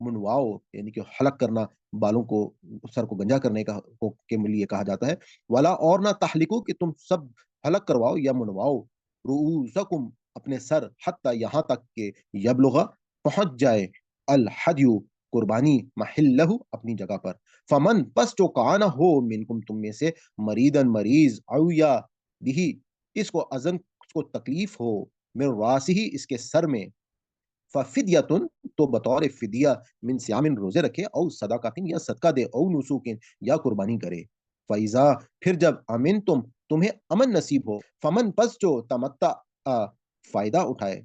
منواؤ یعنی کہ حلق کرنا، بالوں کو، سر کو گنجا کرنے کے لیے کہا جاتا ہے. ولا اور نہ تحلقو کہ تم سب حلق کرواؤ یا منواؤ، رؤوسکم اپنے سر، حتی یہاں تک کہ یبلغ پہنچ جائے الحدیو قربانی محلہ اپنی جگہ پر. فمن پس جو کانا ہو منکم تم میں سے مریدن مریض، او یا بھی اس کو ازن، اس کو تکلیف ہو، من راسی ہی اس کے سر میں، ففدیتن تو بطور فدیہ، من سیامن روزے رکھے، او صدقاتن یا صدقہ دے، او نسوکن یا قربانی کرے. فیضا پھر جب امن تمہیں امن نصیب ہو، فمن پس جو تمتع فائدہ اٹھائے،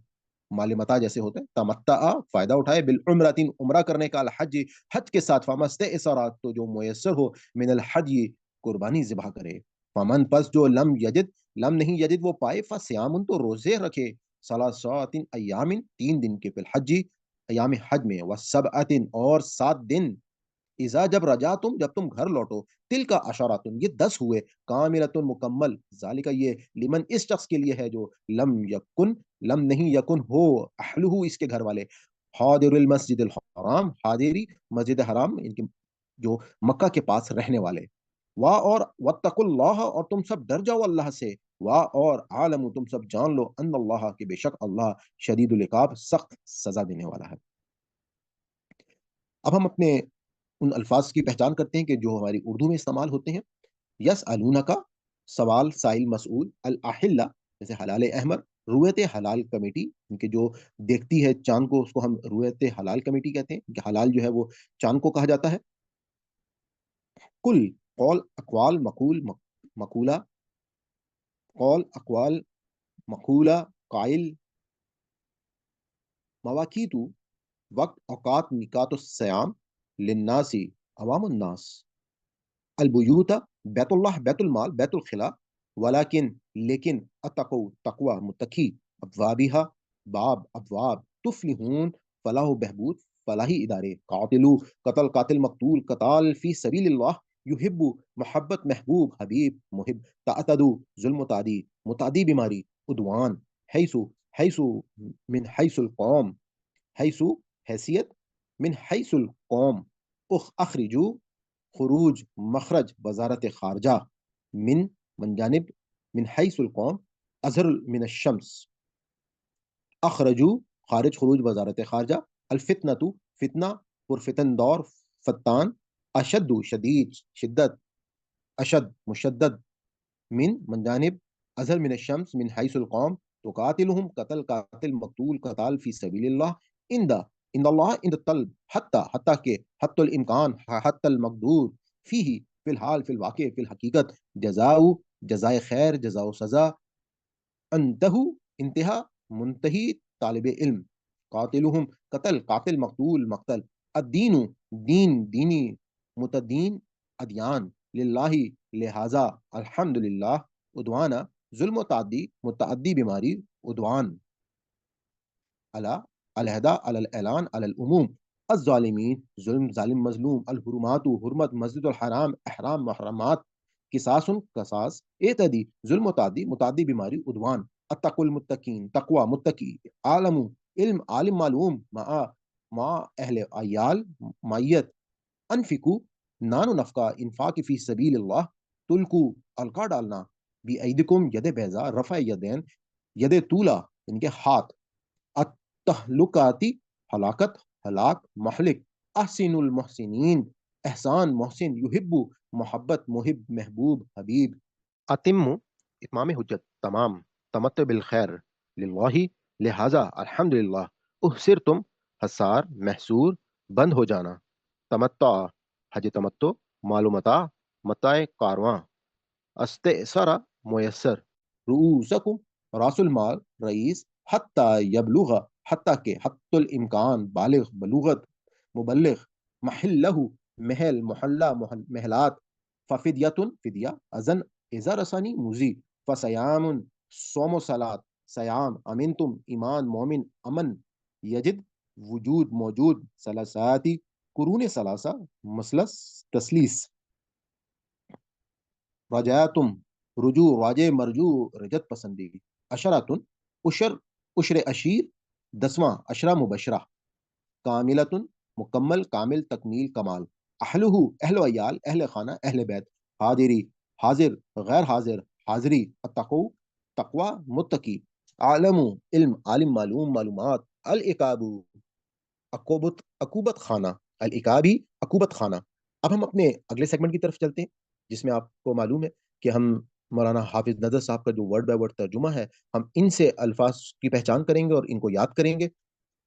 مال متا جیسے ہوتے ہیں، تمتع فائدہ اٹھائے، بالعمرۃ عمرہ کرنے کا، الحج حج کے ساتھ، فمستیسرات تو جو میسر ہو، من الحج قربانی ذبح کرے. فمن پس جو لم یجد، لم نہیں یجد وہ پائے، فصیام تو روزے رکھے، ثلاثات ایام 3 دن کے، فی الحج ایام حج میں، وسبعۃ اور 7 دن، اذا جب رجا تم جب تم گھر لوٹو، تل کا اشاراتن یہ 10 ہوئے، کاملتن مکمل، ذالک یہ لمن اس شخص کے لیے ہے جو لم یکن، لم نہیں یکن ہو، اہلہ اس کے گھر والے، حاضر المسجد الحرام حاضری مسجد حرام ان کے جو مکہ کے پاس رہنے والے. وا اور واتقوا اللہ اور تم سب ڈر جاؤ اللہ سے، وا اور عالم تم سب جان لو ان اللہ کہ بے شک اللہ شدید العقاب سخت سزا دینے والا ہے. اب ہم اپنے ان الفاظ کی پہچان کرتے ہیں کہ جو ہماری اردو میں استعمال ہوتے ہیں. یس کا سوال سائل مسئول، الاحلہ جیسے حلال احمر، رویت حلال کمیٹی ان کے جو دیکھتی ہے چاند کو اس کو ہم رویت حلال کمیٹی کہتے ہیں کہ حلال جو ہے وہ چاند کو کہا جاتا ہے. کل قول اقوال مقول مقولہ، قول اقوال مقولہ قائل، مواقیت وقت اوقات، میقات السیام للناسی عوام الناس، البیوت بیت اللہ بیت المال بیت الخلا، ولیکن لیکن، اتقو تقوی متقی، ابوابها باب ابواب، تفلحون فلاح و بہبود فلاحی ادارے، قاتلو قتل قاتل مقتول قتال فی سبیل اللہ، یحب محبت محبوب حبیب محب، تعتدو ظلم تعدی متعدی بیماری، عدوان، حیثو حیثو من حیث القوم، حیثو حیثیت، من حیث القوم، اخرجو خروج مخرج وزارت خارجہ، من جانب، من حیث القوم اظہر من الشمس، اخرجو خارج خروج وزارت خارجہ، الفتنۃ فتنہ پرفتن دور فتان، اشد شدید شدت، اشد مشدد، من جانب اظہر من الشمس من حیث القوم، تو قاتلہم قتل قاتل مقتول قتال فی سبیل اللہ، ان اللہ ان طلب، حتی کہ حتی الامکان حتی المقدور، فی الحال فی الواقع فی الحقیقت، جزاؤ جزائے خیر جزاء و سزا، انتہو انتہا منتہی طالب علم، قاتلہم قتل قاتل مقتول مقتل، الدین دین دینی، متدین ادیان، للہ لہذا، الحمدللہ، عدوانا ظلم و تعدی متعدی بیماری، عدوان، علی علیحدہ، علی الاعلان، علی العموم، الظالمین ظلم ظالم مظلوم، الحرمات حرمت مسجد الحرام احرام محرمات، قصاص قصاص، اعتدی ظلم و تعدی متعدی بیماری، عدوان، اتقوا المتقین تقوی متقی، عالم علم عالم معلوم، مع اہل عیال معیت، انفقو نان و نفقہ انفاق فی سبیل اللہ، تلکو القا ڈالنا، بی ایدکم ید بیضا، رفع یدین ید طولا ان کے ہاتھ، التہلکاتی ہلاکت ہلاک محلک، احسن المحسنین احسان محسن، یحب محبت محب محبوب حبیب، اتم اتمام حجت تمام، تمتع بالخیر، للہ لہذا، الحمدللہ، احسرتم حسار محصور بند ہو جانا، تمتع حج تمتع، معلومتا متاع کارواں، استئثر میسر، رؤوسکم راس المال رئیس، حتی یبلغ حتی کہ حتی الامکان بالغ بلوغت مبلغ، محلہ محل محلہ محلات، ففدیتن فدیہ، ازن ازا رسانی موزی، فسیام صوم و صلات، سیام، امنتم ایمان مومن امن، یجد وجود موجود، ثلاثاتی قرون ثلاثہ مثلث تسلیس، رجعتم رجوع راجع مرجوع رجت پسندی، اشراتن عشر عشر عشیر 10واں، عشرہ مبشرہ، کاملتن مکمل کامل تکمیل کمال اہلہ اہل و عیال اہل خانہ اہل بیت حاضری حاضر غیر حاضر حاضری التقو تقوا متقی عالم علم عالم معلوم معلومات العقاب عقوبت خانہ العقابی عقوبت خانہ۔ اب ہم اپنے اگلے سیگمنٹ کی طرف چلتے ہیں جس میں آپ کو معلوم ہے کہ ہم مولانا حافظ نذر صاحب کا جو ورڈ بائی ورڈ ترجمہ ہے ہم ان سے الفاظ کی پہچان کریں گے اور ان کو یاد کریں گے۔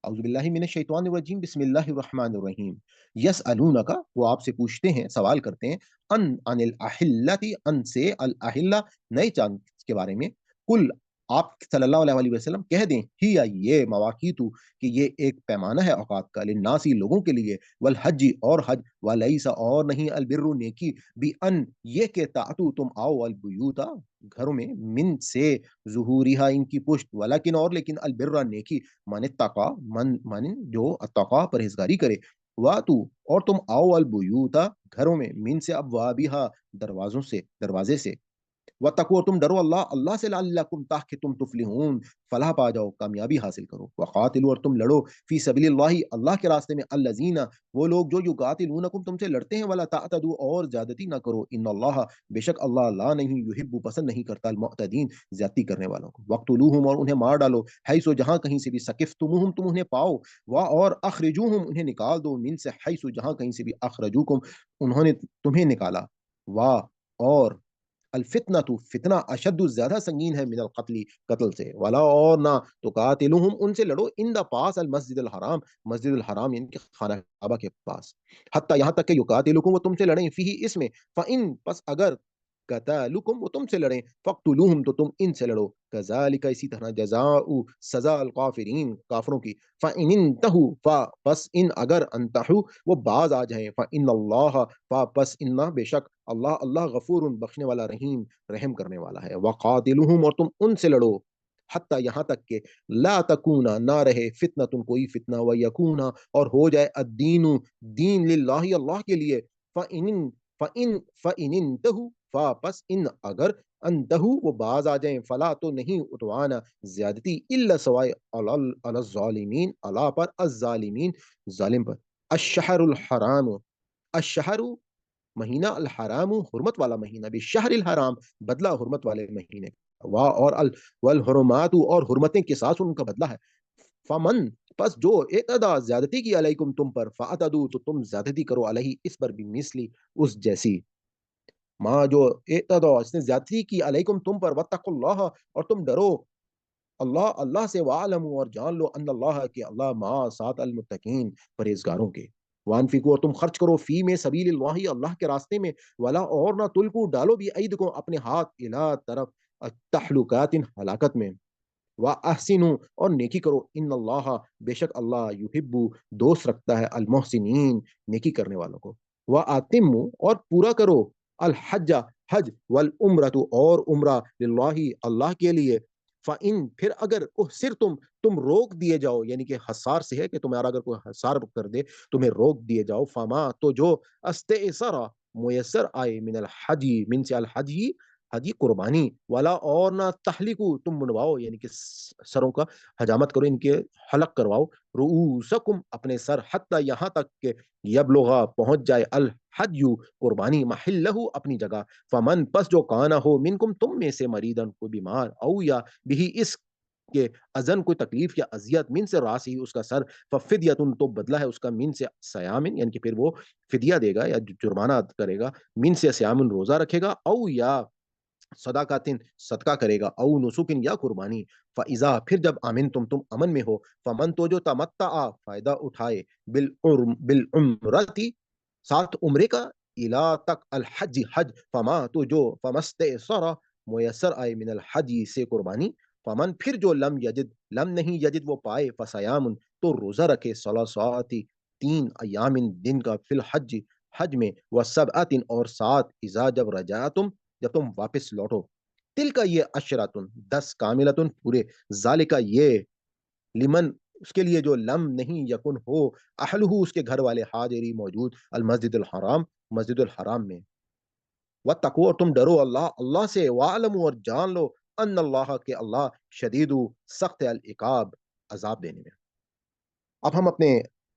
اعوذ باللہ من الشیطان الرجیم بسم اللہ الرحمن الرحیم۔ یسألونک وہ آپ سے پوچھتے ہیں سوال کرتے ہیں ان الاحلۃ ان سے الاحلہ نئے چاند کے بارے میں کل آپ صلی اللہ علیہ وسلم کہہ دیں ہی یہ مواقیت کہ یہ ایک پیمانہ ہے اوقات کا للناسی لوگوں کے لیے والحج اور حج ولیس اور نہیں البر نیکی بھی ان یہ کہ تعتو تم آؤ البیوتا گھروں میں من سے ظہورها ان کی پشت ولیکن اور لیکن البر نیکی من اتقا من جو اتقا پرہیزگاری کرے واتو اور تم آؤ البیوتا گھروں میں من سے ابوابها دروازوں سے دروازے سے وتقو تم ڈرو اللہ سے لعلکم تاکہ تم تفلحون فلاح پا جاؤ کامیابی حاصل کرو وقاتلوا اور تم لڑو فی سبیل اللہ کے راستے میں الذین وہ لوگ جو یقاتلونکم تم سے لڑتے ہیں ولا تعتدوا اور زیادتی نہ کرو ان اللہ بے شک اللہ لا نہیں یحب پسند نہیں کرتا المعتدین زیادتی کرنے والوں کو وقتلوہم اور انہیں مار ڈالو حیث جہاں کہیں سے بھی سقفتموہم تم انہیں پاؤ اور اخرجوہم انہیں نکال دو من سے حیث جہاں کہیں سے بھی اخرجوکم انہوں نے تمہیں نکالا اور الفتنہ تو فتنہ اشد زیادہ سنگین ہے من القتل قتل سے ولا اور نہ تو قاتلوہم ان سے لڑو ان دا پاس المسجد الحرام مسجد الحرام یعنی کہ خانہ کعبہ کے پاس حتی یہاں تک کہ یقاتلوکم وہ تم سے لڑیں فی اس میں فإن پس اگر قتالکم وہ تم سے لڑیں فقتلوہم تو تم ان سے لڑو کذالک اسی طرح جزاء سزا الکافرین کافروں کی فإن انتہوا پس ان اگر انتہوا وہ باز آ جائیں فإن اللہ پس ان بے شک اللہ غفور بخشنے والا رحیم رحم کرنے والا ہے وقاتلوہم اور تم ان سے لڑو حتی یہاں تک کہ لا تکونا نہ رہے فتنہ کوئی فتنہ ویکونا اور ہو جائے الدین دین للہ اللہ کے لیے فإن انتہوا پس ان اگر انتہو وہ باز آ جائیں فلا تو نہیں اتوانا زیادتی الا سوائے علی الظالمین اللہ پر الظالمین ظالم پر الشہر الحرام الشہر مہینہ الحرام حرمت والا مہینہ بھی شہر الحرام بدلہ حرمت والے مہینے اور والحرمات اور حرمتیں کے ساتھ ان کا بدلہ ہے فمن پس جو اعتدا زیادتی کی علیکم تم پر فاعتدوا تو تم زیادتی کرو علیہ اس پر بھی مثلی اس جیسی ماں جو اعتدا اس نے زیادتی کی علیکم تم پر واتقوا اللہ اور تم ڈرو اللہ سے وعلموا اور جان لو ان اللہ کہ اللہ ما ساتھ المتقین پرہیزگاروں کے وانفقوا اور تم خرچ کرو فی میں سبیل اللہ کے راستے میں ولا اور نہ تلقوا ڈالو بھی ایدکم اپنے ہاتھ الی طرف تحلقات ہلاکت میں واحسنوا اور نیکی کرو ان اللہ بے شک اللہ یحب دوست رکھتا ہے المحسنین نیکی کرنے والوں کو واتموا اور پورا کرو الحج حج والعمرۃ اور عمرہ للہ اللہ کے لیے فإن پھر اگر تم روک دیے جاؤ یعنی کہ حصار سے ہے کہ تمہارا اگر کوئی حصار کر دے تمہیں روک دیے جاؤ فما تو جو استئسر میسر آئے من الحجی من سے الحجی حجی قربانی والا اور نہ تحلقو تم منواؤ یعنی کہ سروں کا حجامت کرو ان کے حلق کرواؤ رؤوسکم اپنے سر حتی یہاں تک کہ یبلغا پہنچ جائے الحج قربانی محلہ اپنی جگہ فمن پس جو کانا ہو منکم تم میں سے مریدن کو بیمار او یا بھی اس کہ ازن کوئی تکلیف یا اذیت من سے راس ہی اس کا سر ففدیتن تو بدلہ ہے اس کا من سے سیامن یعنی کہ پھر وہ فدیہ دے گا یا جرمانہ کرے گا من سے سیامن روزہ رکھے گا او یا صدقاتن صدقہ کرے گا او نسکن یا قربانی فاذا پھر جب امن تم امن میں ہو فمن تو جو تمتع فائدہ اٹھائے بالعمرتی ساتھ عمرے کا الا تک الحج حج فما تو جو فمستئسر میسر آئے من الحج سے قربانی فمن پھر جو لم نہیں یجد وہ پائے فصیام تو روزہ رکھے ثلاثات 3 ایام دن کا فی الحج حج میں وسبعۃ اور 7 اذا جب رجعتم جب تم واپس لوٹو تل کا یہ عشراتن 10 کاملتن پورے ذالکا یہ لمن اس کے لیے جو لم نہیں یکن ہو اہلہ اس کے گھر والے حاضری موجود المسجد الحرام مسجد الحرام میں وتقوا اور تم ڈرو اللہ سے وعلموا اور جان لو ان اللہ کے اللہ شدید سخت العقاب عذاب دینے میں۔ اب ہم اپنے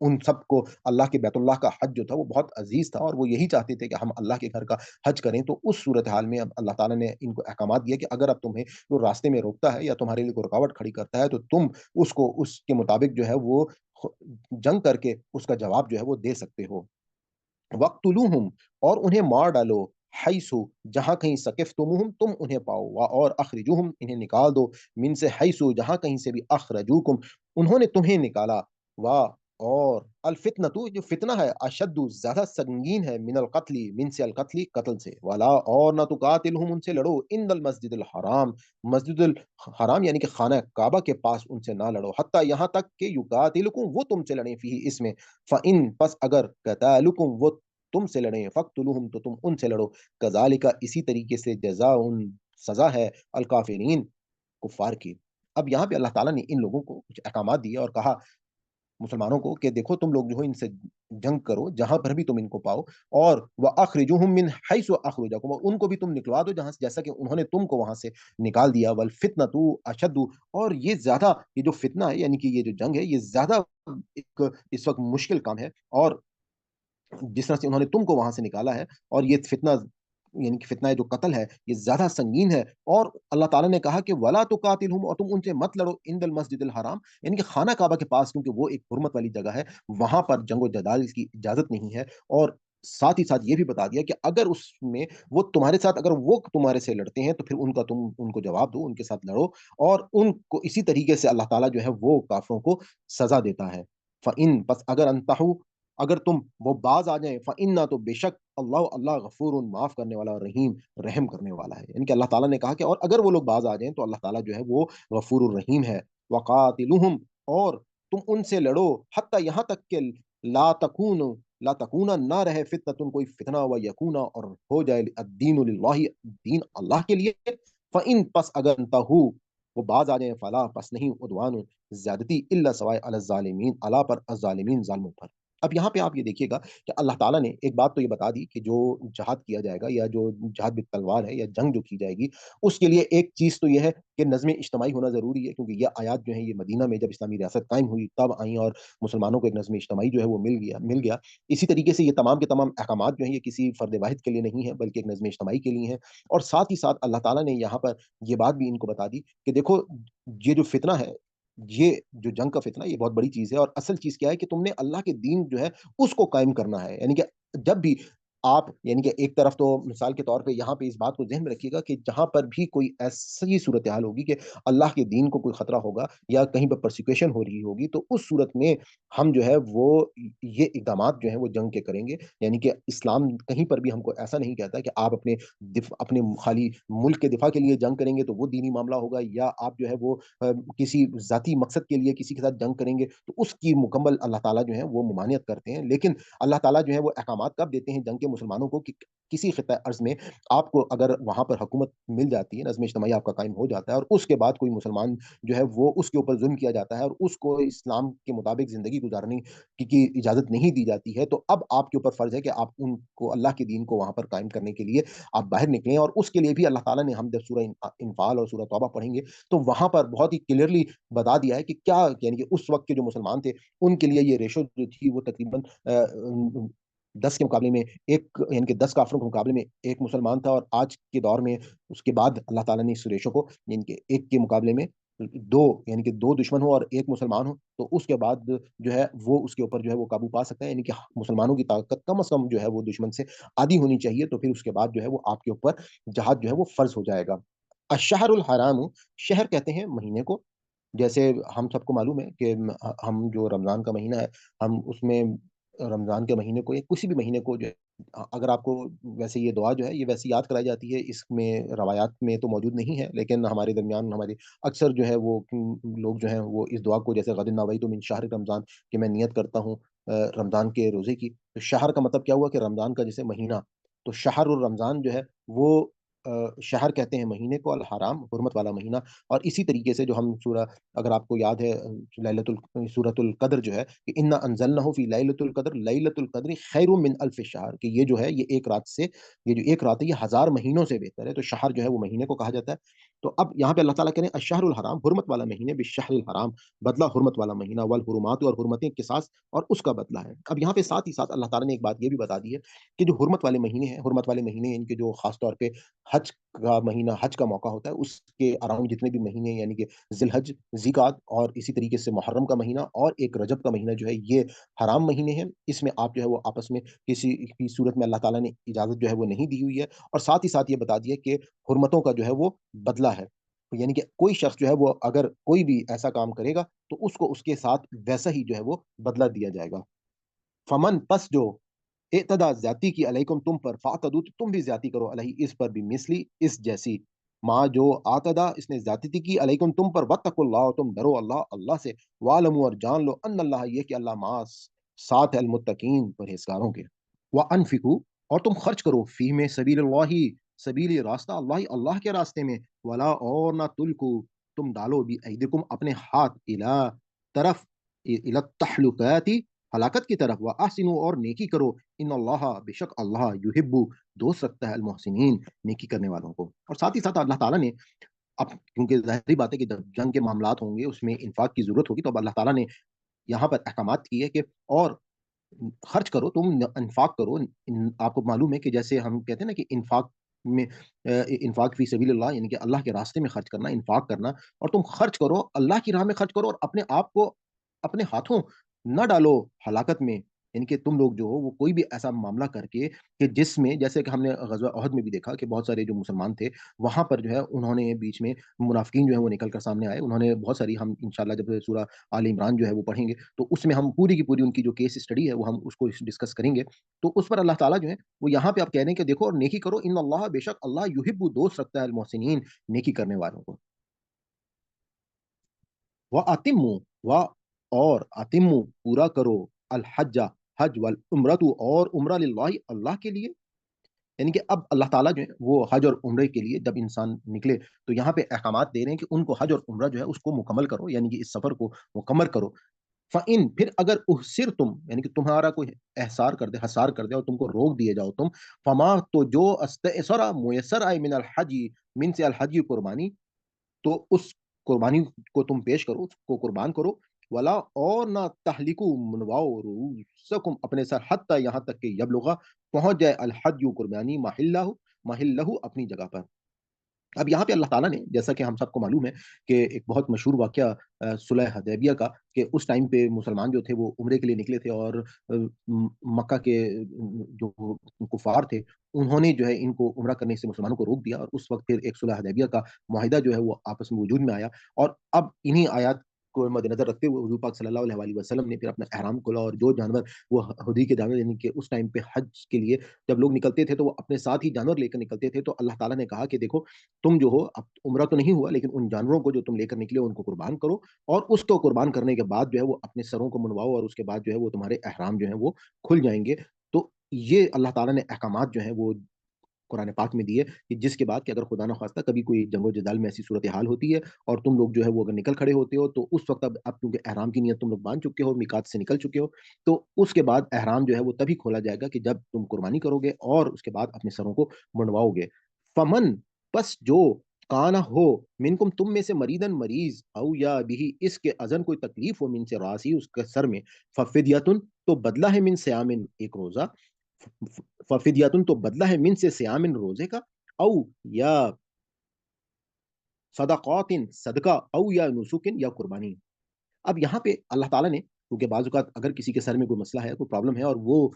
ان سب کو اللہ کے بیت اللہ کا حج جو تھا وہ بہت عزیز تھا، اور وہ یہی چاہتے تھے کہ ہم اللہ کے گھر کا حج کریں۔ تو اس صورتحال میں اب اللہ تعالیٰ نے ان کو احکامات دیا کہ اگر اب تمہیں وہ راستے میں روکتا ہے یا تمہارے لیے کوئی رکاوٹ کھڑی کرتا ہے، تو تم اس کو اس کے مطابق جو ہے وہ جنگ کر کے اس کا جواب جو ہے وہ دے سکتے ہو۔ وقتلوہم، اور انہیں مار ڈالو، حیثو، جہاں کہیں ثقفتموہم، تم انہیں پاؤ، اور اخرجوہم، انہیں نکال دو، من سے حیثو، جہاں کہیں سے بھی اخرجوکم، انہوں نے تمہیں نکالا، وا، اور الفتنتو، جو فتنہ ہے، اشد، زیادہ سنگین ہے، من القتل، من سے القتل، قتل سے، والا، اور نہ تقاتلہم، ان سے لڑو، ان المسجد الحرام، مسجد الحرام یعنی کہ خانہ کعبہ کے پاس ان سے نہ لڑو، حتی یہاں تک کہ یقاتلکم، وہ تم سے لڑیں، فیہ، اس میں، فَإِن، پس اگر قتالکم، وہ تم سے لڑیں، فقتلوہم، تو تم ان سے لڑو، کذالک، اسی طریقے سے، جزاء، سزا ہے، الکافرین، کفار کی۔ اب یہاں پہ اللہ تعالیٰ نے ان لوگوں کو کچھ احکامات دیے اور کہا مسلمانوں کو کہ دیکھو تم لوگ جو ہو ان سے جنگ کرو جہاں پر بھی تم ان کو پاؤ، اور وَأَخْرِجُوهُم مِّنْ حَيْثُ أَخْرَجَكُمْ، اور ان کو بھی تم نکلوا دو جہاں سے، جیسا کہ انہوں نے تم کو وہاں سے نکال دیا، وَالْفِتْنَةُ أَشَدُّ، اور یہ زیادہ، یہ جو فتنہ ہے یعنی کہ یہ جو جنگ ہے یہ زیادہ ایک اس وقت مشکل کام ہے، اور جس طرح سے انہوں نے تم کو وہاں سے نکالا ہے، اور یہ فتنہ یعنی کہ فتنہ جو قتل ہے یہ زیادہ سنگین ہے، اور اللہ تعالیٰ نے کہا کہ ولا تقاتلہم، اور تم ان سے مت لڑو، عند المسجد الحرام، یعنی کہ خانہ کعبہ کے پاس، کیونکہ وہ ایک حرمت والی جگہ ہے، وہاں پر جنگ و جدال کی اجازت نہیں ہے، اور ساتھ ہی ساتھ یہ بھی بتا دیا کہ اگر اس میں وہ تمہارے ساتھ، اگر وہ تمہارے سے لڑتے ہیں تو پھر ان کا تم ان کو جواب دو، ان کے ساتھ لڑو، اور ان کو اسی طریقے سے اللہ تعالیٰ جو ہے وہ کافروں کو سزا دیتا ہے۔ فَإِن، پس اگر انتہو، اگر تم وہ باز آ جائیں، فَإِنَّا، تو بے شک، اللہ غفور، معاف کرنے والا، اور رحیم، رحم کرنے والا ہے، یعنی کہ اللہ تعالیٰ نے کہا کہ اور اگر وہ لوگ باز آ جائیں تو اللہ تعالیٰ جو ہے وہ غفور الرحیم ہے۔ وقاتلوہم، اور تم ان سے لڑو، حتی یہاں تک کہ لا تکون، لا تکونا، نہ رہے، فتنۃ، کوئی فتنہ، و یکونا، اور ہو جائے، الدین للہ، دین اللہ کے لیے، فإن، پس اگر انتہو، وہ باز آ جائیں، فلا، پس نہیں، عدوان، زیادتی، الا، سوائے، علی الظالمین، اللہ پر، الظالمین، ظالموں پر۔ اب یہاں پہ آپ یہ دیکھیے گا کہ اللہ تعالیٰ نے ایک بات تو یہ بتا دی کہ جو جہاد کیا جائے گا، یا جو جہاد بالتلوار ہے، یا جنگ جو کی جائے گی، اس کے لیے ایک چیز تو یہ ہے کہ نظم اجتماعی ہونا ضروری ہے، کیونکہ یہ آیات جو ہیں یہ مدینہ میں جب اسلامی ریاست قائم ہوئی تب آئیں، اور مسلمانوں کو ایک نظم اجتماعی جو ہے وہ مل گیا۔ اسی طریقے سے یہ تمام کے تمام احکامات جو ہیں یہ کسی فرد واحد کے لیے نہیں ہے بلکہ ایک نظم اجتماعی کے لیے ہیں، اور ساتھ ہی ساتھ اللہ تعالیٰ نے یہاں پر یہ بات بھی ان کو بتا دی کہ دیکھو، یہ جو فتنہ ہے، یہ جو جنگ کا فتنہ، یہ بہت بڑی چیز ہے، اور اصل چیز کیا ہے کہ تم نے اللہ کے دین جو ہے اس کو قائم کرنا ہے، یعنی کہ جب بھی آپ، یعنی کہ ایک طرف تو مثال کے طور پہ یہاں پہ اس بات کو ذہن میں رکھیے گا کہ جہاں پر بھی کوئی ایسی صورتحال ہوگی کہ اللہ کے دین کو کوئی خطرہ ہوگا یا کہیں پر پرسیکیوشن ہو رہی ہوگی، تو اس صورت میں ہم جو ہے وہ یہ اقدامات جو ہیں وہ جنگ کے کریں گے، یعنی کہ اسلام کہیں پر بھی ہم کو ایسا نہیں کہتا کہ آپ اپنے خالی ملک کے دفاع کے لیے جنگ کریں گے تو وہ دینی معاملہ ہوگا، یا آپ جو ہے وہ کسی ذاتی مقصد کے لیے کسی کے ساتھ جنگ کریں گے تو اس کی مکمل اللہ تعالیٰ جو ہے وہ ممانعت کرتے ہیں، لیکن اللہ تعالیٰ جو ہے وہ احکامات کب دیتے ہیں جنگ کے مسلمانوں کو کہ کسی خطہ ارض میں آپ کو اگر وہاں پر حکومت مل جاتی ہے، نظم اجتماعی آپ کا قائم ہو جاتا ہے، اور اس کے بعد کوئی مسلمان جو ہے وہ اس کے اوپر ظلم کیا جاتا ہے اور اس کو اسلام کے مطابق زندگی گزارنے کی اجازت نہیں دی جاتی ہے، تو اب آپ کے اوپر فرض ہے کہ آپ ان کو اللہ کے دین کو وہاں پر قائم کرنے کے لیے آپ باہر نکلیں، اور اس کے لیے بھی اللہ تعالیٰ نے، ہم جب سورہ انفال اور سورہ توبہ پڑھیں گے تو وہاں پر بہت ہی کلیئرلی بتا دیا ہے کہ کیا، یعنی کہ اس وقت کے جو مسلمان تھے ان کے لیے یہ ریشو جو تھی وہ تقریباً 10 کے مقابلے میں ایک، یعنی کہ 10 کافروں کے مقابلے میں ایک مسلمان تھا، اور آج کے دور میں اس کے بعد اللہ تعالیٰ نے اس ریشو کو، یعنی کہ ایک کے مقابلے میں دو، یعنی کہ دو دشمن ہو اور ایک مسلمان ہو تو اس کے بعد جو ہے وہ اس کے اوپر جو ہے وہ قابو پا سکتا ہے، یعنی کہ مسلمانوں کی طاقت کم از کم جو ہے وہ دشمن سے آدھی ہونی چاہیے، تو پھر اس کے بعد جو ہے وہ آپ کے اوپر جہاد جو ہے وہ فرض ہو جائے گا۔ الشہر الحرام، شہر کہتے ہیں مہینے کو، جیسے ہم سب کو معلوم ہے کہ ہم جو رمضان کا مہینہ ہے، ہم اس میں رمضان کے مہینے کو یا کسی بھی مہینے کو جو ہے، اگر آپ کو ویسے یہ دعا جو ہے یہ ویسے یاد کرائی جاتی ہے، اس میں روایات میں تو موجود نہیں ہے لیکن ہمارے درمیان ہمارے اکثر جو ہے وہ لوگ جو ہیں وہ اس دعا کو، جیسے غد نویت من شہر رمضان، کہ میں نیت کرتا ہوں رمضان کے روزے کی، تو شہر کا مطلب کیا ہوا کہ رمضان کا جیسے مہینہ، تو شہر الرمضان جو ہے وہ شہر کہتے ہیں مہینے کو، الحرام، حرمت والا مہینہ، اور اسی طریقے سے جو ہم سورہ، اگر آپ کو یاد ہے سورۃ القدر جو ہے کہ انا انزلناہ فی لیلۃ القدر، لیلۃ القدر خیر من الف شہر، کہ یہ جو ہے یہ ایک رات سے، یہ جو ایک رات ہے یہ ہزار مہینوں سے بہتر ہے، تو شہر جو ہے وہ مہینے کو کہا جاتا ہے۔ تو اب یہاں پہ اللہ تعالیٰ کہہ رہے ہیں الشہر الحرام، حرمت والا مہینے، بالشہر الحرام، بدلہ حرمت والا مہینہ، والحرمات، اور حرمتیں قصاص اور اس کا بدلہ ہے۔ اب یہاں پہ ساتھ ہی ساتھ اللہ تعالیٰ نے ایک بات یہ بھی بتا دی ہے کہ جو حرمت والے مہینے ہیں، حرمت والے مہینے ان کے جو خاص طور پہ حج کا مہینہ، حج کا موقع ہوتا ہے، اس کے اراؤنڈ جتنے بھی مہینے یعنی کہ ذی الحج، ذی قعد، اور اسی طریقے سے محرم کا مہینہ اور ایک رجب کا مہینہ جو ہے، یہ حرام مہینے ہیں۔ اس میں آپ جو ہے وہ آپس میں کسی بھی صورت میں اللہ تعالیٰ نے اجازت جو ہے وہ نہیں دی ہوئی ہے، اور ساتھ ہی ساتھ یہ بتا دیا کہ حرمتوں کا جو ہے وہ بدلہ ہے، یعنی کہ کوئی شخص جو ہے وہ اگر کوئی بھی ایسا کام کرے گا تو اس کو اس کے ساتھ ویسا ہی جو ہے وہ بدلہ دیا جائے گا۔ فمن پس جو اعتدا زیادتی کی علیکم تم پر، فاعتدو تو تم بھی زیادتی کرو علیہ اس پر بھی، مثلی اس جیسی، ماں جو آتدا اس نے زیادتی کی علیکم تم پر، واتقوا اللہ تم ڈرو اللہ سے، وعلموا اور جان لو ان اللہ یہ کہ اللہ مع ساتھ ہے المتقین پرہیزگاروں کے، وانفقوا اور تم خرچ کرو، فی میں سبیل اللہ، سبیل راستہ اللہ کے راستے میں، ولا اور نہ تلکو تم ڈالو بھی ایدکم اپنے ہاتھ الا طرف، الی التحلقات ہلاکت کی طرف، واحسنوا اور نیکی کرو، ان اللہ بے شک اللہ یحب دوست رکھتا ہے المحسنین نیکی کرنے والوں کو۔ اور ساتھ ہی ساتھ اللہ تعالیٰ نے اب کیونکہ ظاہری بات ہے کہ جب جنگ کے معاملات ہوں گے اس میں انفاق کی ضرورت ہوگی، تو اب اللہ تعالیٰ نے یہاں پر احکامات کی ہے کہ اور خرچ کرو، تم انفاق کرو۔ آپ کو معلوم ہے کہ جیسے ہم کہتے ہیں نا کہ انفاق میں انفاق فی سبیل اللہ یعنی کہ اللہ کے راستے میں خرچ کرنا، انفاق کرنا، اور تم خرچ کرو اللہ کی راہ میں خرچ کرو، اور اپنے آپ کو اپنے ہاتھوں نہ ڈالو ہلاکت میں، یعنی کہ تم لوگ جو ہو وہ کوئی بھی ایسا معاملہ کر کے کہ جس میں جیسے کہ ہم نے غزوہ احد میں بھی دیکھا کہ بہت سارے جو مسلمان تھے وہاں پر جو ہے انہوں نے بیچ میں منافقین جو ہے وہ نکل کر سامنے آئے، انہوں نے بہت ساری، ہم انشاءاللہ جب سورہ آل عمران جو ہے وہ پڑھیں گے تو اس میں ہم پوری کی پوری ان کی جو کیس اسٹڈی ہے وہ ہم اس کو ڈسکس کریں گے، تو اس پر اللہ تعالیٰ جو ہے وہ یہاں پہ آپ کہہ رہے ہیں کہ دیکھو اور نیکی کرو، ان اللہ بے شک اللہ یحب دوست رکھتا ہے المحسنین نیکی کرنے والوں کو، وَأَتِمُّ و اور اتمو پورا کرو، الحج حج، والعمرۃ اور عمرہ، للہ اللہ کے لیے، یعنی کہ اب اللہ تعالیٰ جو ہے وہ حج اور عمرے کے لیے جب انسان نکلے تو یہاں پہ احکامات دے رہے ہیں کہ ان کو حج اور عمرہ جو ہے اس کو مکمل کرو، یعنی کہ اس سفر کو مکمل کرو، فَإِن پھر اگر احسر تم یعنی کہ تمہارا کوئی احسار کر دے، حسار کر دے اور تم کو روک دیے جاؤ تم، فما تو جو استعسرا میسر آئے من الحج، من سے الحج قربانی، تو اس قربانی کو تم پیش کرو، اس کو قربان کرو، ولا اور نہ تہلکو منواؤ رؤوسکم اپنے سر، حتی یہاں تک کہ یبلغا پہنچ جائے الحج قربانی محلہ اپنی جگہ پر۔ اب یہاں پہ اللہ تعالیٰ نے جیسا کہ ہم سب کو معلوم ہے کہ ایک بہت مشہور واقعہ صلح حدیبیہ کا، کہ اس ٹائم پہ مسلمان جو تھے وہ عمرے کے لیے نکلے تھے، اور مکہ کے جو کفار تھے انہوں نے جو ہے ان کو عمرہ کرنے سے مسلمانوں کو روک دیا، اور اس وقت پھر ایک صلح حدیبیہ کا معاہدہ جو ہے وہ آپس میں وجود میں آیا، اور اب انہی آیات کو مد نظر رکھتے ہوئے حضور پاک صلی اللہ علیہ وسلم نے پھر اپنا احرام کھولا، اور جو جانور وہ ہدی کے جانور یعنی کہ اس ٹائم پہ حج کے لیے جب لوگ نکلتے تھے تو وہ اپنے ساتھ ہی جانور لے کر نکلتے تھے، تو اللہ تعالیٰ نے کہا کہ دیکھو تم جو ہو اب عمرہ تو نہیں ہوا لیکن ان جانوروں کو جو تم لے کر نکلے ہو ان کو قربان کرو، اور اس کو قربان کرنے کے بعد جو ہے وہ اپنے سروں کو منواؤ، اور اس کے بعد جو ہے وہ تمہارے احرام جو ہیں وہ کھل جائیں گے۔ تو یہ اللہ تعالیٰ نے احکامات جو ہیں وہ قرآن پاک میں دیے کہ جس کے بعد کہ اگر خدا نخواستہ کبھی کوئی جنگ و جدال میں ایسی صورتحال ہوتی ہے اور تم لوگ جو ہے وہ اگر نکل کھڑے ہوتے ہو تو اس وقت اب کیونکہ احرام کی نیت تم لوگ باندھ چکے ہو، میقات سے نکل چکے ہو، تو اس کے بعد احرام جو ہے وہ تبھی کھولا جائے گا کہ جب تم قربانی کرو گے اور اس کے بعد اپنے سروں کو منڈواؤ گے۔ فمن پس جو کانا ہو منکم تم میں سے مریدن مریض، او یا بھی اس کے ازن کوئی تکلیف ہو، من سے راسی اس کے سر میں، ففدیتن تو بدلہ ہے، من سیامن ایک روزہ، ففدیتن تو بدلہ ہے، من سے سیامن روزے کا، او یا صدقات صدقہ، او یا نسکن یا قربانی۔ اب یہاں پہ اللہ تعالیٰ نے کیونکہ بعض اوقات اگر کسی کے سر میں کوئی مسئلہ ہے، کوئی پرابلم ہے اور وہ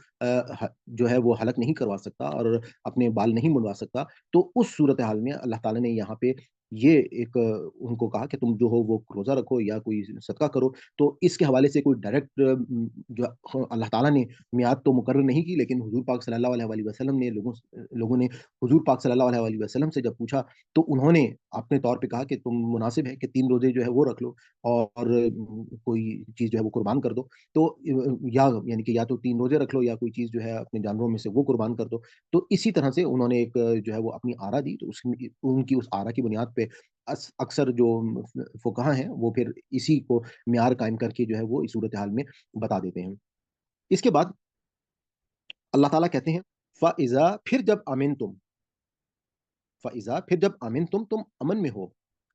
جو ہے وہ حلق نہیں کروا سکتا اور اپنے بال نہیں منڈوا سکتا، تو اس صورتحال میں اللہ تعالیٰ نے یہاں پہ یہ ایک ان کو کہا کہ تم جو ہو وہ روزہ رکھو یا کوئی صدقہ کرو، تو اس کے حوالے سے کوئی ڈائریکٹ جو اللہ تعالیٰ نے میعاد تو مقرر نہیں کی، لیکن حضور پاک صلی اللہ علیہ وسلم نے لوگوں نے حضور پاک صلی اللہ علیہ وسلم سے جب پوچھا تو انہوں نے اپنے طور پہ کہا کہ تم مناسب ہے کہ 3 روزے جو ہے وہ رکھ لو اور کوئی چیز جو ہے وہ قربان کر دو، تو یا یعنی کہ یا تو 3 روزے رکھ لو یا کوئی چیز جو ہے اپنے جانوروں میں سے وہ قربان کر دو، تو اسی طرح سے انہوں نے ایک جو ہے وہ اپنی آرا دی، تو ان کی اس آرا کی بنیاد پہ اکثر جو فقہا ہیں وہ پھر اسی کو معیار قائم کر کے جو ہے وہ اس صورتحال میں بتا دیتے ہیں۔ اس کے بعد اللہ تعالیٰ کہتے ہیں فَإِذَا پھر جب امن تم، فَإِذَا پھر جب امن تم امن میں ہو،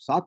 7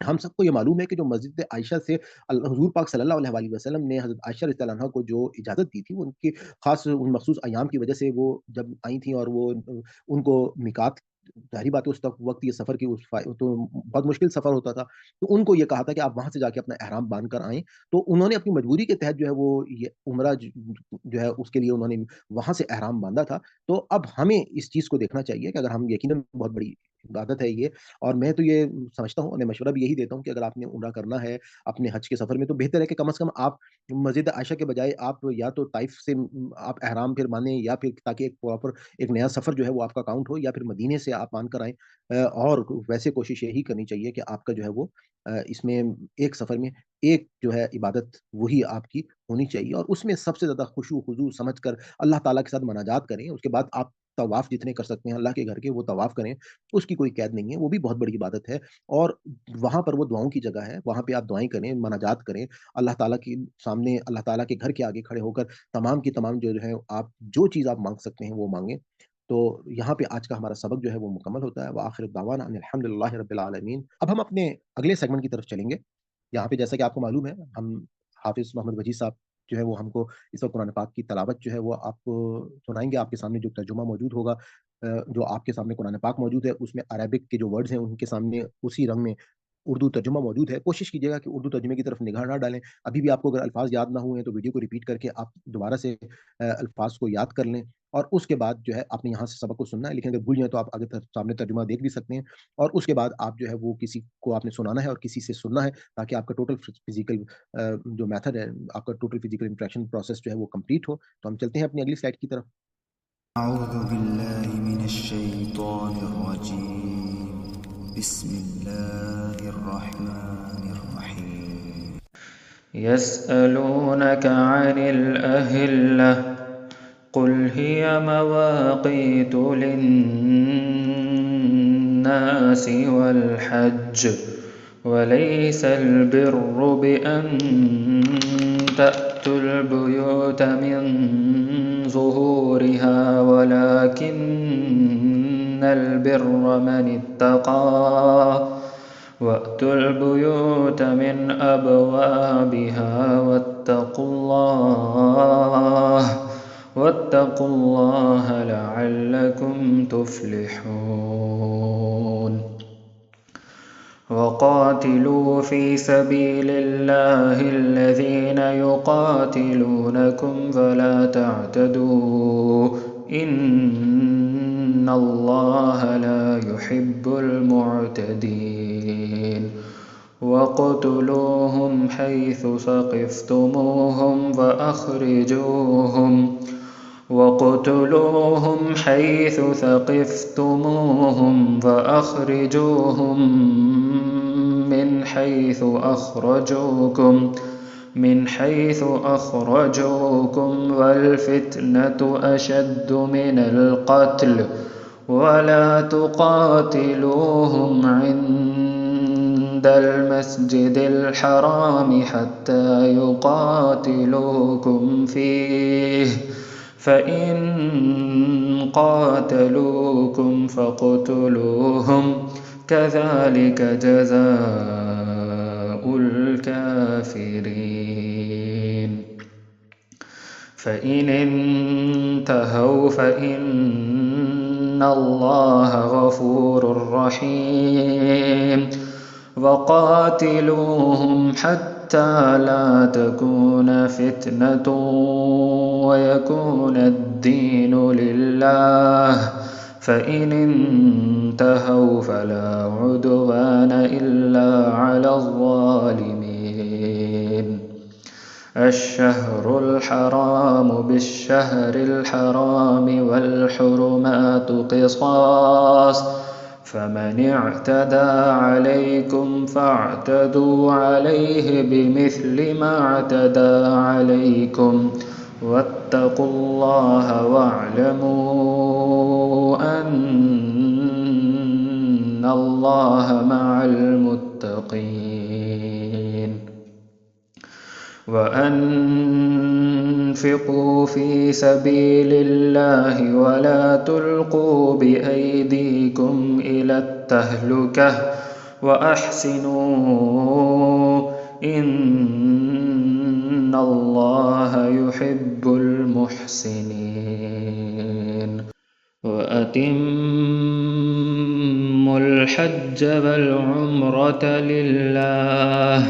ہم سب کو یہ معلوم ہے کہ جو مسجد عائشہ سے حضور پاک صلی اللہ علیہ وسلم نے حضرت عائشہ رضی اللہ عنہا کو جو اجازت دی تھی، وہ ان کی خاص ان مخصوص ایام کی وجہ سے وہ جب آئی تھیں، اور وہ ان کو میقات، ظاہری بات ہے اس وقت یہ سفر کی تو بہت مشکل سفر ہوتا تھا، تو ان کو یہ کہا تھا کہ آپ وہاں سے جا کے اپنا احرام باندھ کر آئیں، تو انہوں نے اپنی مجبوری کے تحت جو ہے وہ یہ عمرہ جو ہے اس کے لیے انہوں نے وہاں سے احرام باندھا تھا۔ تو اب ہمیں اس چیز کو دیکھنا چاہیے کہ اگر ہم یقیناً بہت بڑی عبادت ہے یہ، اور میں تو یہ سمجھتا ہوں اور میں مشورہ بھی یہی دیتا ہوں کہ اگر آپ نے عمرہ کرنا ہے اپنے حج کے سفر میں، تو بہتر ہے کہ کم از کم آپ مسجد عائشہ کے بجائے آپ یا تو طائف سے آپ احرام پھر باندھیں، یا پھر تاکہ ایک پراپر ایک نیا سفر جو ہے وہ آپ کا کاؤنٹ ہو، یا پھر مدینے سے آپ باندھ کر آئیں۔ اور ویسے کوشش یہی کرنی چاہیے کہ آپ کا جو ہے وہ اس میں ایک سفر میں ایک جو ہے عبادت وہی آپ کی ہونی چاہیے، اور اس میں سب سے زیادہ خشوع خضوع سمجھ کر اللہ تعالیٰ کے ساتھ مناجات کریں۔ اس کے بعد آپ طواف جتنے کر سکتے ہیں اللہ کے گھر کے وہ طواف کریں، اس کی کوئی قید نہیں ہے، وہ بھی بہت بڑی عبادت ہے، اور وہاں پر وہ دعاؤں کی جگہ ہے، وہاں پہ آپ دعائیں کریں، مناجات کریں، اللہ تعالیٰ کے سامنے اللہ تعالیٰ کے گھر کے آگے کھڑے ہو کر تمام کی تمام جو ہے آپ جو چیز آپ مانگ سکتے ہیں وہ مانگیں۔ تو یہاں پہ آج کا ہمارا سبق جو ہے وہ مکمل ہوتا ہے، وآخر دعوانا ان الحمد للہ رب العالمین۔ اب ہم اپنے اگلے سیگمنٹ کی طرف چلیں گے۔ یہاں پہ جیسا کہ آپ کو معلوم ہے، ہم حافظ محمد وجید صاحب جو ہے وہ ہم کو اس وقت قرآن پاک کی تلاوت جو ہے وہ آپ کو سنائیں گے۔ آپ کے سامنے جو ترجمہ موجود ہوگا، جو آپ کے سامنے قرآن پاک موجود ہے، اس میں عربک کے جو ورڈز ہیں ان کے سامنے اسی رنگ میں اردو ترجمہ موجود ہے۔ کوشش کیجیے گا کہ اردو ترجمے کی طرف نگاہ نہ ڈالیں، ابھی بھی آپ کو اگر الفاظ یاد نہ ہوئے ہیں تو ویڈیو کو ریپیٹ کر کے آپ دوبارہ سے الفاظ کو یاد کر لیں، اور اس کے بعد جو ہے آپ نے یہاں سے سبق کو سننا ہے، لیکن اگر بھول جائیں تو آپ آگے سامنے ترجمہ دیکھ بھی سکتے ہیں، اور اس کے بعد آپ جو ہے وہ کسی کو آپ نے سنانا ہے اور کسی سے سننا ہے، تاکہ آپ کا ٹوٹل فزیکل جو میتھڈ ہے، آپ کا ٹوٹل فزیکل انٹریکشن پروسیس جو ہے وہ کمپلیٹ ہو۔ تو ہم چلتے ہیں اپنی اگلی سلائڈ کی طرف۔ أعوذ بالله من الشيطان الرجيم بسم الله الرحمن الرحيم يسألونك عن الأهلة قل هي مواقيت للناس والحج وليس البر بأن تأتوا البيوت من ظهورها ولكن البر من اتقى وأتوا البيوت من أبوابها واتقوا الله لعلكم تفلحون وقاتلوا في سبيل الله الذين يقاتلونكم فلا تعتدوا إن الله لا يحب المعتدين واقتلوهم حيث ثقفتموهم فأخرجوهم من حيث أخرجوكم والفتنة أشد من القتل ولا تقاتلوهم عند المسجد الحرام حتى يقاتلوكم فيه فإن قاتلوكم فاقتلوهم كذلك جزاء الكافرين فإن انتهوا فإن الله غفور رحيم وقاتلوهم حتى لا تكون فتنة ويكون الدين لله فإن انتهوا فلا عدوان إلا على الظالمين الشهر الحرام بالشهر الحرام والحرمات قصاص فمن اعتدى عليكم فاعتدوا عليه بمثل ما اعتدى عليكم واتقوا الله واعلموا أن الله مع المتقين وأنفقوا في سبيل الله ولا تلقوا بأيديكم إلى التهلكة وأحسنوا إن الله يحب المحسنين وأتموا الحج والعمرة لله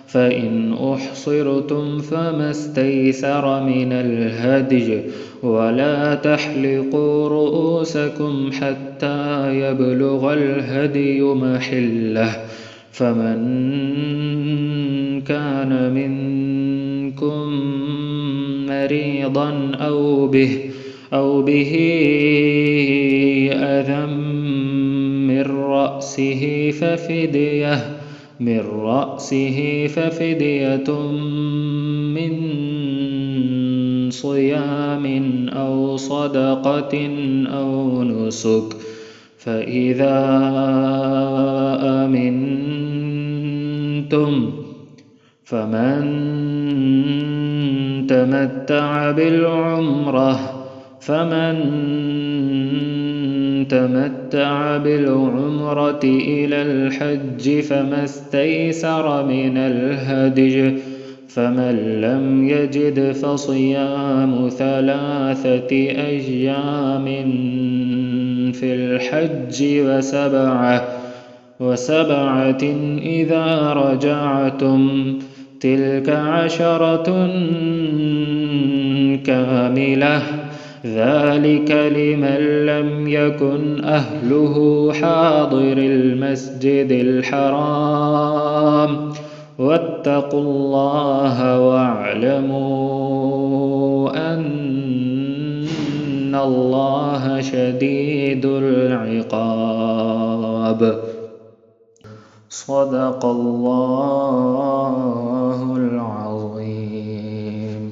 فإن أحصرتم فما استيسر من الهدي ولا تحلقوا رؤوسكم حتى يبلغ الهدي محله فمن كان منكم مريضا أو به أذى من رأسه ففدية من صيام أو صدقة أو نسك فإذا أمنتم فمن تمتع بالعمرة إلى الحج فما استيسر من الهدي فمن لم يجد فصيام 3 أيام في الحج وسبعة إذا رجعتم تلك 10 كاملة ذلك لمن لم يكن أهله حاضر المسجد الحرام واتقوا الله واعلموا أن الله شديد العقاب صدق الله العظيم.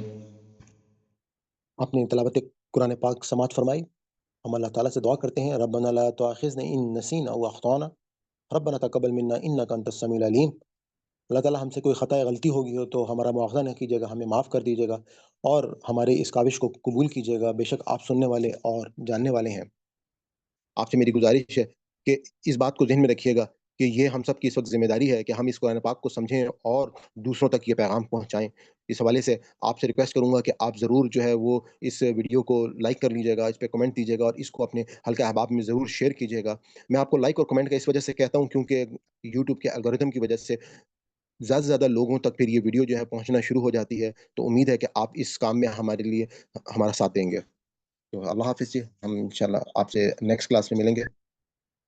آپ نے تلاوت قرآن پاک سماعت فرمائی. ہم اللہ تعالیٰ سے دعا کرتے ہیں ربنا لا تؤاخذنا ان نسینا او اخطانا ربنا تقبل منا انک انت السمیع العلیم. اللہ تعالیٰ ہم سے کوئی خطا یا غلطی ہوگی ہو تو ہمارا مواخذہ نہ کیجیے گا، ہمیں معاف کر دیجیے گا اور ہمارے اس کاوش کو قبول کیجیے گا. بے شک آپ سننے والے اور جاننے والے ہیں. آپ سے میری گزارش ہے کہ اس بات کو ذہن میں رکھیے گا کہ یہ ہم سب کی اس وقت ذمہ داری ہے کہ ہم اس قرآن پاک کو سمجھیں اور دوسروں تک یہ پیغام پہنچائیں. اس حوالے سے آپ سے ریکویسٹ کروں گا کہ آپ ضرور جو ہے وہ اس ویڈیو کو لائک کر لیجیے گا، اس پہ کمنٹ دیجیے گا اور اس کو اپنے حلقہ احباب میں ضرور شیئر کیجیے گا. میں آپ کو لائک اور کمنٹ کا اس وجہ سے کہتا ہوں کیونکہ یوٹیوب کے الگورتھم کی وجہ سے زیادہ سے زیادہ لوگوں تک پھر یہ ویڈیو جو ہے پہنچنا شروع ہو جاتی ہے. تو امید ہے کہ آپ اس کام میں ہمارے لیے ہمارا ساتھ دیں گے. تو اللہ حافظ جی، ہم انشاءاللہ آپ سے نیکسٹ کلاس میں ملیں گے.